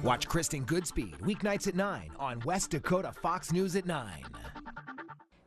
Watch Kristin Goodspeed weeknights at 9 on West Dakota Fox News at 9.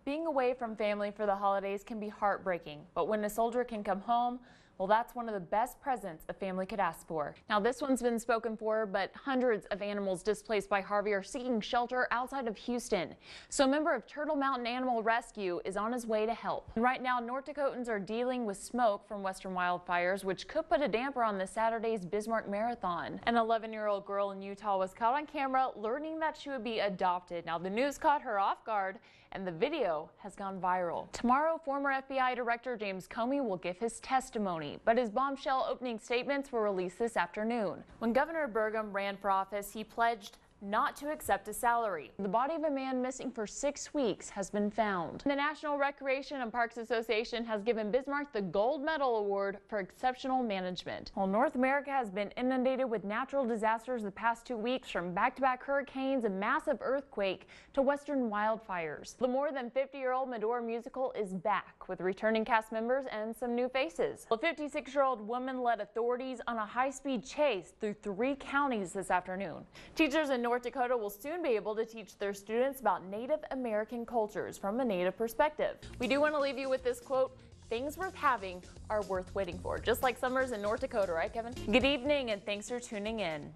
Being away from family for the holidays can be heartbreaking, but when a soldier can come home, well, that's one of the best presents a family could ask for. Now, this one's been spoken for, but hundreds of animals displaced by Harvey are seeking shelter outside of Houston. So a member of Turtle Mountain Animal Rescue is on his way to help. And right now, North Dakotans are dealing with smoke from western wildfires, which could put a damper on this Saturday's Bismarck Marathon. An 11-year-old girl in Utah was caught on camera learning that she would be adopted. Now, the news caught her off guard, and the video has gone viral. Tomorrow, former FBI Director James Comey will give his testimony, but his bombshell opening statements were released this afternoon. When Governor Burgum ran for office, he pledged not to accept a salary. The body of a man missing for 6 weeks has been found. The National Recreation and Parks Association has given Bismarck the Gold Medal Award for exceptional management. While North America has been inundated with natural disasters the past 2 weeks, from back-to-back hurricanes, a massive earthquake, to western wildfires, the more than 50-year-old Medora musical is back with returning cast members and some new faces. A 56-year-old woman led authorities on a high-speed chase through 3 counties this afternoon. Teachers in North Dakota will soon be able to teach their students about Native American cultures from a Native perspective. We do want to leave you with this quote: "Things worth having are worth waiting for," just like summers in North Dakota, right, Kevin? Good evening, and thanks for tuning in.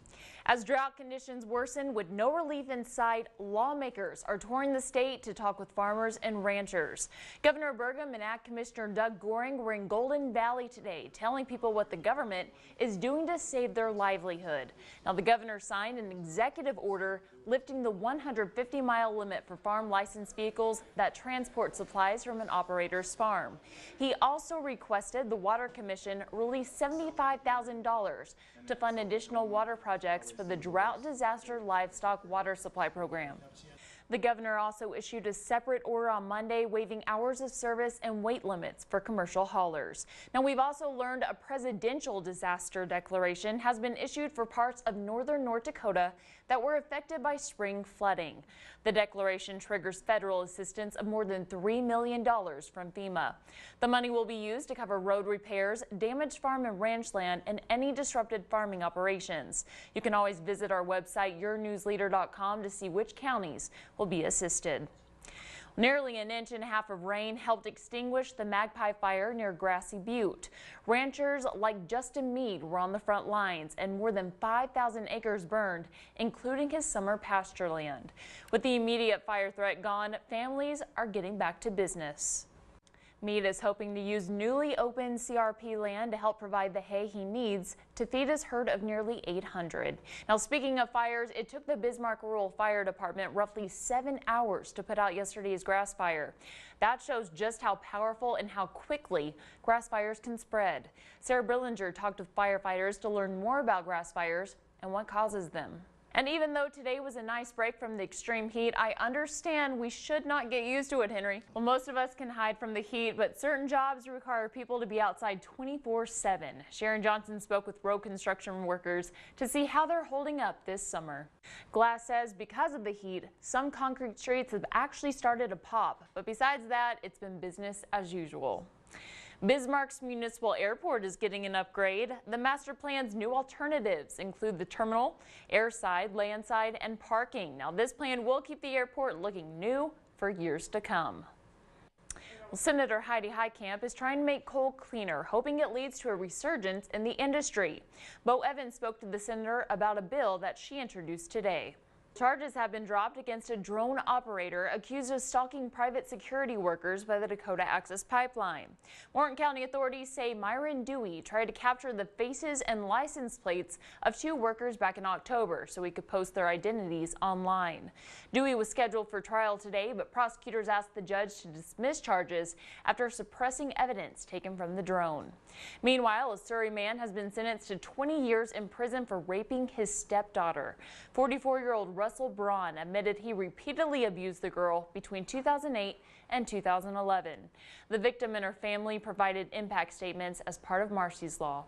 As drought conditions worsen with no relief in sight, lawmakers are touring the state to talk with farmers and ranchers. Governor Burgum and Ag Commissioner Doug Goring were in Golden Valley today, telling people what the government is doing to save their livelihood. Now, the governor signed an executive order lifting the 150-mile limit for farm licensed vehicles that transport supplies from an operator's farm. He also requested the Water Commission release $75,000 to fund additional water projects for the drought disaster livestock water supply program. The governor also issued a separate order on Monday waiving hours of service and weight limits for commercial haulers. Now, we've also learned a presidential disaster declaration has been issued for parts of northern North Dakota that were affected by spring flooding. The declaration triggers federal assistance of more than $3 million from FEMA. The money will be used to cover road repairs, damaged farm and ranch land, and any disrupted farming operations. You can always visit our website, yournewsleader.com, to see which counties will be assisted. Nearly an inch and a half of rain helped extinguish the Magpie Fire near Grassy Butte. Ranchers like Justin Mead were on the front lines, and more than 5,000 acres burned, including his summer pasture land. With the immediate fire threat gone, families are getting back to business. Mead is hoping to use newly opened CRP land to help provide the hay he needs to feed his herd of nearly 800. Now, speaking of fires, it took the Bismarck Rural Fire Department roughly 7 hours to put out yesterday's grass fire. That shows just how powerful and how quickly grass fires can spread. Sarah Brillinger talked with firefighters to learn more about grass fires and what causes them. And even though today was a nice break from the extreme heat, I understand we should not get used to it, Henry. Well, most of us can hide from the heat, but certain jobs require people to be outside 24/7. Sharon Johnson spoke with road construction workers to see how they're holding up this summer. Glass says because of the heat, some concrete streets have actually started to pop, but besides that, it's been business as usual. Bismarck's municipal airport is getting an upgrade. The master plan's new alternatives include the terminal, airside, landside, and parking. Now, this plan will keep the airport looking new for years to come. Well, Senator Heidi Heitkamp is trying to make coal cleaner, hoping it leads to a resurgence in the industry. Bo Evans spoke to the senator about a bill that she introduced today. Charges have been dropped against a drone operator accused of stalking private security workers by the Dakota Access Pipeline. Warren County authorities say Myron Dewey tried to capture the faces and license plates of 2 workers back in October so he could post their identities online. Dewey was scheduled for trial today, but prosecutors asked the judge to dismiss charges after suppressing evidence taken from the drone. Meanwhile, a Surrey man has been sentenced to 20 years in prison for raping his stepdaughter. 44-year-old Russell Braun admitted he repeatedly abused the girl between 2008 and 2011. The victim and her family provided impact statements as part of Marcy's Law.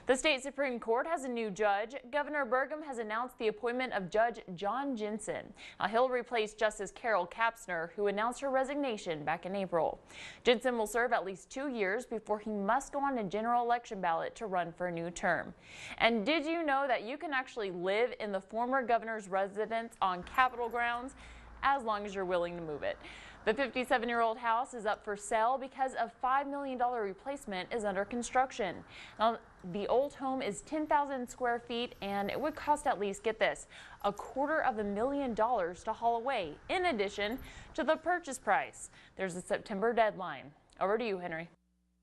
The state Supreme Court has a new judge. Governor Burgum has announced the appointment of Judge John Jensen. Now, he'll replace Justice Carol Kapsner, who announced her resignation back in April. Jensen will serve at least 2 years before he must go on a general election ballot to run for a new term. And did you know that you can actually live in the former governor's residence on Capitol grounds as long as you're willing to move it? The 57-year-old house is up for sale because a $5 million replacement is under construction. Now, the old home is 10,000 square feet, and it would cost at least, get this, $250,000 to haul away, in addition to the purchase price. There's a September deadline. Over to you, Henry.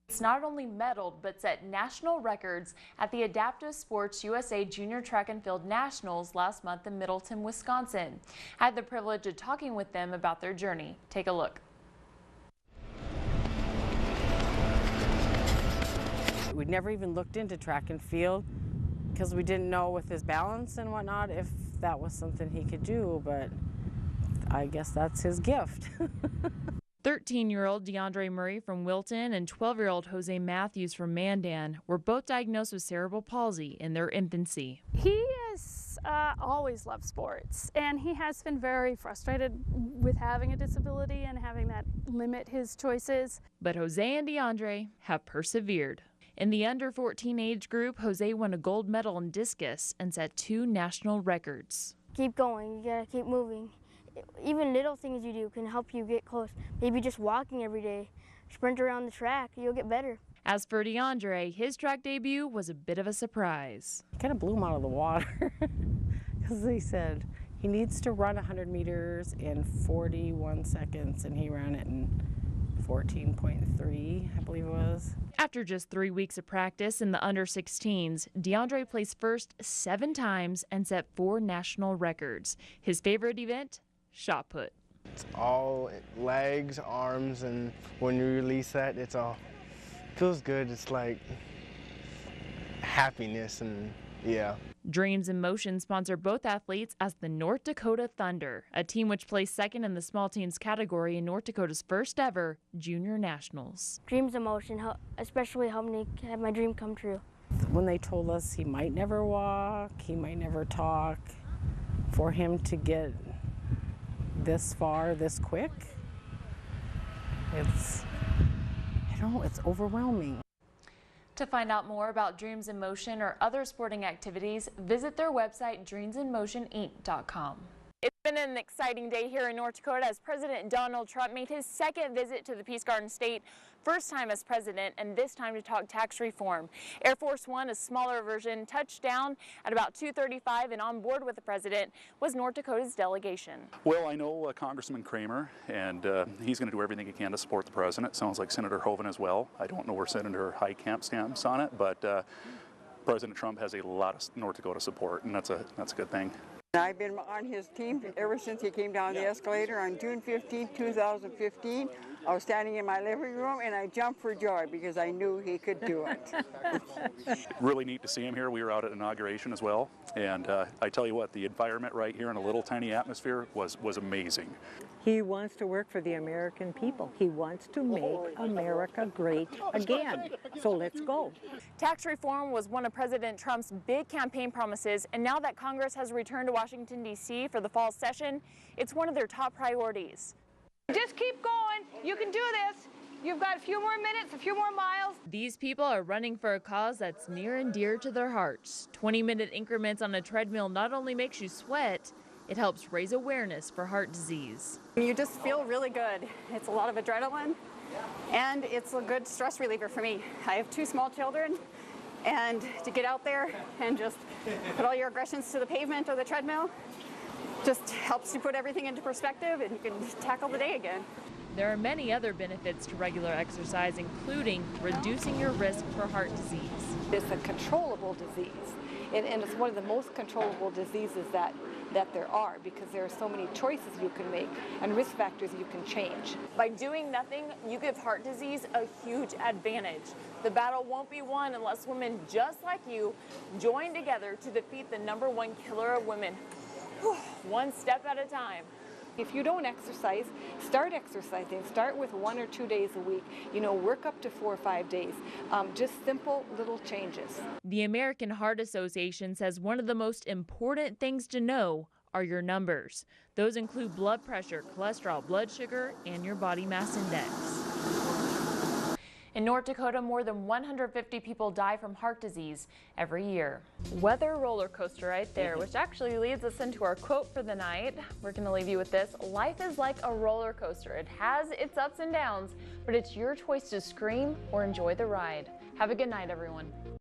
It's not only medaled, but set national records at the Adaptive Sports USA Junior Track and Field Nationals last month in Middleton, Wisconsin. I had the privilege of talking with them about their journey. Take a look. We'd never even looked into track and field because we didn't know with his balance and whatnot if that was something he could do, but I guess that's his gift. 13-year-old DeAndre Murray from Wilton and 12-year-old Jose Matthews from Mandan were both diagnosed with cerebral palsy in their infancy. He has always loved sports, and he has been very frustrated with having a disability and having that limit his choices. But Jose and DeAndre have persevered. In the under 14 age group, Jose won a gold medal in discus and set 2 national records. Keep going, you gotta keep moving. Even little things you do can help you get close. Maybe just walking every day, sprint around the track, you'll get better. As for DeAndre, his track debut was a bit of a surprise. Kind of blew him out of the water because he said he needs to run 100 meters in 41 seconds, and he ran it in 14.3, I believe it was. After just 3 weeks of practice in the under 16s, DeAndre placed first 7 times and set 4 national records. His favorite event? Shot put. It's all legs, arms, and when you release that, it's all feels good. It's like happiness, and yeah. Dreams in Motion sponsor both athletes as the North Dakota Thunder, a team which placed second in the small teams category in North Dakota's first ever Junior Nationals. Dreams in Motion especially helped me have my dream come true. When they told us he might never walk, he might never talk, for him to get this far, this quick, it's overwhelming. To find out more about Dreams in Motion or other sporting activities, visit their website, dreamsinmotioninc.com. It's been an exciting day here in North Dakota as President Donald Trump made his second visit to the Peace Garden State, first time as president, and this time to talk tax reform. Air Force One, a smaller version, touched down at about 2:35, and on board with the president was North Dakota's delegation. Well, I know Congressman Kramer, and he's going to do everything he can to support the president. Sounds like Senator Hoeven as well. I don't know where Senator Heitkamp stands on it, but President Trump has a lot of North Dakota support, and that's a good thing. I've been on his team ever since he came down the escalator on June 15, 2015. I was standing in my living room and I jumped for joy because I knew he could do it. Really neat to see him here. We were out at inauguration as well, and I tell you what, the environment right here in a little tiny atmosphere was amazing. He wants to work for the American people. He wants to make America great again. So let's go. Tax reform was one of President Trump's big campaign promises, and now that Congress has returned to Washington, D.C. for the fall session, it's one of their top priorities. Just keep going. You can do this. You've got a few more minutes, a few more miles. These people are running for a cause that's near and dear to their hearts. 20-minute increments on a treadmill not only makes you sweat, it helps raise awareness for heart disease. You just feel really good. It's a lot of adrenaline, and it's a good stress reliever for me. I have 2 small children, and to get out there and just put all your aggressions to the pavement or the treadmill just helps you put everything into perspective, and you can tackle the day again. There are many other benefits to regular exercise, including reducing your risk for heart disease. It's a controllable disease, and it's one of the most controllable diseases that there are, because there are so many choices you can make and risk factors you can change. By doing nothing, you give heart disease a huge advantage. The battle won't be won unless women just like you join together to defeat the #1 killer of women, one step at a time. If you don't exercise, start exercising. Start with 1 or 2 days a week. You know, work up to 4 or 5 days. Just simple little changes. The American Heart Association says one of the most important things to know are your numbers. Those include blood pressure, cholesterol, blood sugar, and your body mass index. In North Dakota, more than 150 people die from heart disease every year. Weather roller coaster right there, which actually leads us into our quote for the night. We're going to leave you with this. Life is like a roller coaster. It has its ups and downs, but it's your choice to scream or enjoy the ride. Have a good night, everyone.